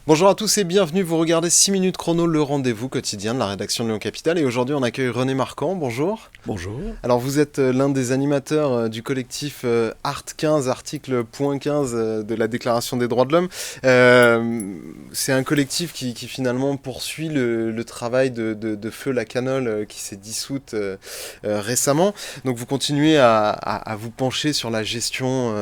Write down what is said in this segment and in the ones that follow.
Bonjour à tous et bienvenue, vous regardez 6 minutes chrono, le rendez-vous quotidien de la rédaction de Lyon Capital. Et aujourd'hui on accueille René Marquand, bonjour. Bonjour. Alors vous êtes l'un des animateurs du collectif Art 15, article .15 de la Déclaration des droits de l'homme. C'est un collectif qui finalement poursuit le travail de Feu la Canole qui s'est dissoute récemment. Donc vous continuez à vous pencher sur la gestion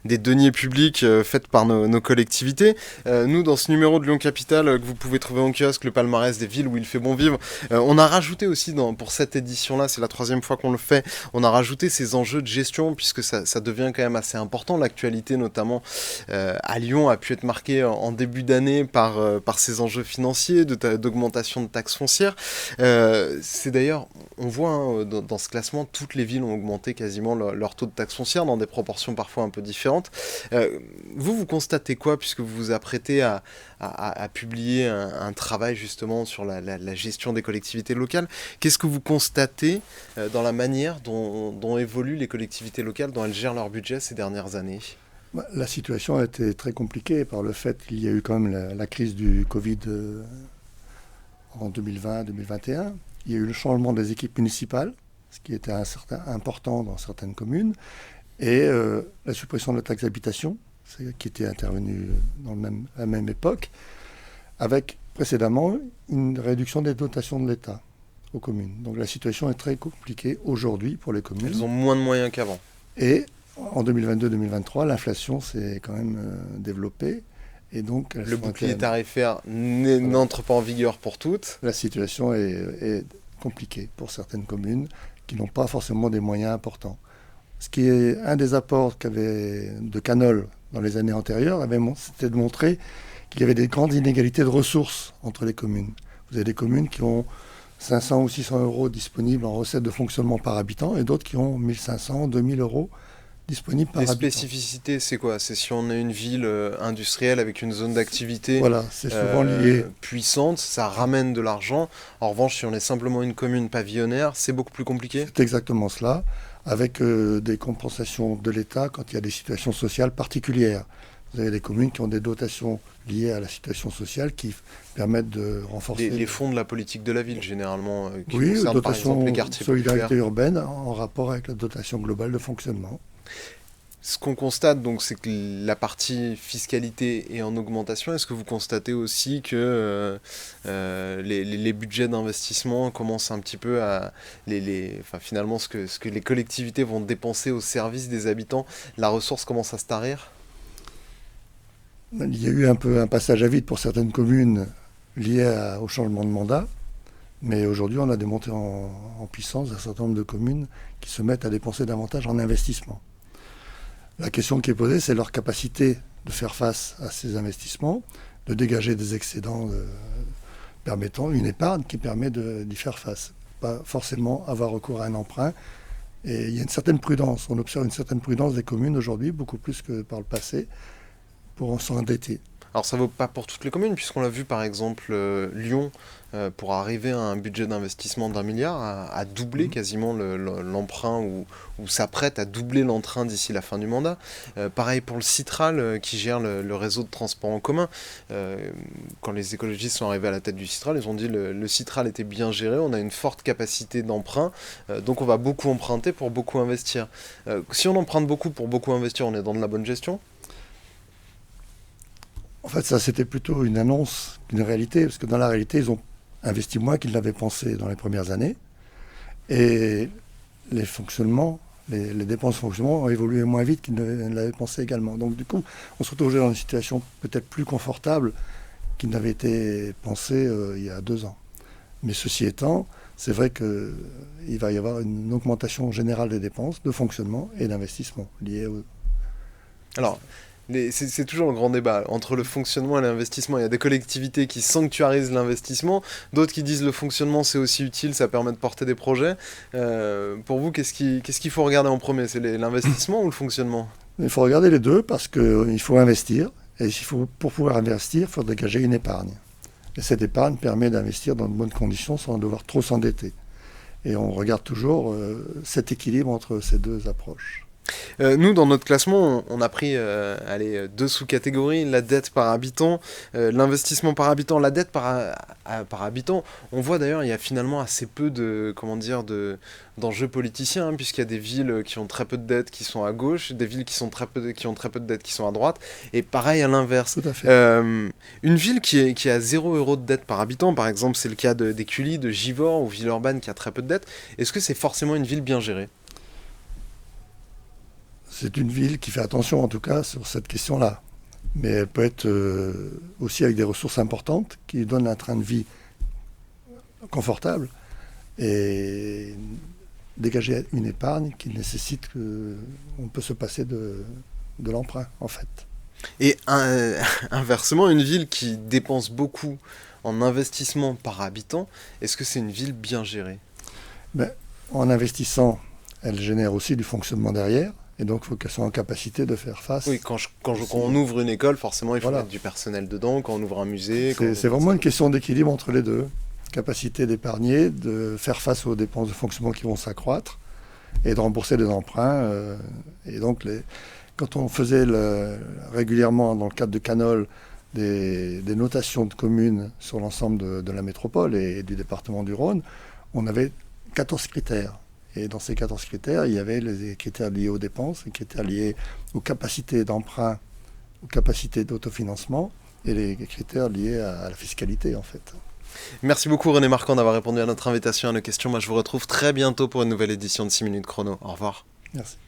des deniers publics faite par nos collectivités. Nous, dans ce numéro de Lyon Capital que vous pouvez trouver en kiosque, le palmarès des villes où il fait bon vivre, on a rajouté aussi pour cette édition-là, c'est la troisième fois qu'on le fait, on a rajouté ces enjeux de gestion puisque ça devient quand même assez important. L'actualité notamment à Lyon a pu être marquée en début d'année par ces enjeux financiers, d'augmentation de taxes foncières. C'est d'ailleurs, on voit dans ce classement, toutes les villes ont augmenté quasiment leur taux de taxes foncières dans des proportions parfois un peu différentes. Vous constatez quoi puisque vous vous apprêtez à publier un travail justement sur la gestion des collectivités locales? Qu'est-ce que vous constatez dans la manière dont évoluent les collectivités locales, dont elles gèrent leur budget ces dernières années? La situation a été très compliquée par le fait qu'il y a eu quand même la crise du Covid en 2020-2021. Il y a eu le changement des équipes municipales, ce qui était important dans certaines communes, et la suppression de la taxe d'habitation, qui était intervenue dans la même époque, avec précédemment une réduction des dotations de l'État aux communes. Donc la situation est très compliquée aujourd'hui pour les communes. Elles ont moins de moyens qu'avant. Et en 2022-2023, l'inflation s'est quand même développée. Et donc, le bouclier tarifaire n'entre pas en vigueur pour toutes. La situation est compliquée pour certaines communes qui n'ont pas forcément des moyens importants. Ce qui est un des apports qu'avait de Canole dans les années antérieures, c'était de montrer qu'il y avait des grandes inégalités de ressources entre les communes. Vous avez des communes qui ont 500 ou 600 euros disponibles en recettes de fonctionnement par habitant et d'autres qui ont 1500, 2000 euros disponibles par habitant. Les spécificités, c'est quoi? C'est si on a une ville industrielle avec une zone d'activité c'est souvent lié. Puissante, ça ramène de l'argent. En revanche, si on est simplement une commune pavillonnaire, c'est beaucoup plus compliqué. C'est exactement cela, avec des compensations de l'État quand il y a des situations sociales particulières. Vous avez des communes qui ont des dotations liées à la situation sociale qui permettent de renforcer... Les fonds de la politique de la ville, généralement, qui oui, concernent par exemple les dotation quartiers solidarité populaires. urbaine en rapport avec la dotation globale de fonctionnement. Ce qu'on constate, donc, c'est que la partie fiscalité est en augmentation. Est-ce que vous constatez aussi que les budgets d'investissement commencent un petit peu à... finalement, ce que les collectivités vont dépenser au service des habitants, la ressource commence à se tarir? Il y a eu un peu un passage à vide pour certaines communes liées au changement de mandat. Mais aujourd'hui, on a des montées en puissance d'un certain nombre de communes qui se mettent à dépenser davantage en investissement. La question qui est posée, c'est leur capacité de faire face à ces investissements, de dégager des excédents permettant une épargne qui permet d'y faire face. Pas forcément avoir recours à un emprunt. Et il y a une certaine prudence. On observe une certaine prudence des communes aujourd'hui, beaucoup plus que par le passé, pour s'endetter. Alors ça ne vaut pas pour toutes les communes, puisqu'on l'a vu par exemple, Lyon, pour arriver à un budget d'investissement d'1 milliard, a doublé quasiment l'emprunt, ou s'apprête à doubler l'emprunt d'ici la fin du mandat. Pareil pour le Citral, qui gère le réseau de transport en commun. Quand les écologistes sont arrivés à la tête du Citral, ils ont dit le Citral était bien géré, on a une forte capacité d'emprunt, donc on va beaucoup emprunter pour beaucoup investir. Si on emprunte beaucoup pour beaucoup investir, on est dans de la bonne gestion? En fait, ça, c'était plutôt une annonce qu'une réalité, parce que dans la réalité, ils ont investi moins qu'ils l'avaient pensé dans les premières années. Et les fonctionnements, les dépenses de fonctionnement ont évolué moins vite qu'ils ne l'avaient pensé également. Donc, du coup, on se retrouve dans une situation peut-être plus confortable qu'il n'avait été pensé il y a 2 ans. Mais ceci étant, c'est vrai qu'il va y avoir une augmentation générale des dépenses de fonctionnement et d'investissement liées au... Alors, c'est toujours le grand débat entre le fonctionnement et l'investissement. Il y a des collectivités qui sanctuarisent l'investissement, d'autres qui disent le fonctionnement c'est aussi utile, ça permet de porter des projets. Pour vous, qu'est-ce qu'il faut regarder en premier? C'est l'investissement ou le fonctionnement? Il faut regarder les deux parce qu'il faut investir. Et pour pouvoir investir, il faut dégager une épargne. Et cette épargne permet d'investir dans de bonnes conditions sans devoir trop s'endetter. Et on regarde toujours cet équilibre entre ces deux approches. Nous, dans notre classement, on a pris deux sous-catégories, la dette par habitant, l'investissement par habitant, la dette par habitant. On voit d'ailleurs, il y a finalement assez peu d'enjeux politiciens, hein, puisqu'il y a des villes qui ont très peu de dettes qui sont à gauche, des villes qui ont très peu de dettes qui sont à droite, et pareil à l'inverse. Tout à fait. Une ville qui a 0 € de dette par habitant, par exemple, c'est le cas d'Écully, de Givors ou Villeurbanne qui a très peu de dettes. Est-ce que c'est forcément une ville bien gérée? C'est une ville qui fait attention en tout cas sur cette question-là. Mais elle peut être aussi avec des ressources importantes qui lui donnent un train de vie confortable et dégager une épargne qui nécessite qu'on peut se passer de l'emprunt en fait. Et inversement, une ville qui dépense beaucoup en investissement par habitant, est-ce que c'est une ville bien gérée? Ben, en investissant, elle génère aussi du fonctionnement derrière. Et donc, il faut qu'elle soit en capacité de faire face. Oui, quand on ouvre une école, forcément, il faut Voilà. mettre du personnel dedans. Quand on ouvre un musée... C'est vraiment une question d'équilibre entre les deux. Capacité d'épargner, de faire face aux dépenses de fonctionnement qui vont s'accroître et de rembourser des emprunts. Et donc, quand on faisait régulièrement, dans le cadre de Canol, des notations de communes sur l'ensemble de la métropole et du département du Rhône, on avait 14 critères. Et dans ces 14 critères, il y avait les critères liés aux dépenses, les critères liés aux capacités d'emprunt, aux capacités d'autofinancement et les critères liés à la fiscalité en fait. Merci beaucoup René Marquand d'avoir répondu à notre invitation, à nos questions. Moi je vous retrouve très bientôt pour une nouvelle édition de 6 minutes chrono. Au revoir. Merci.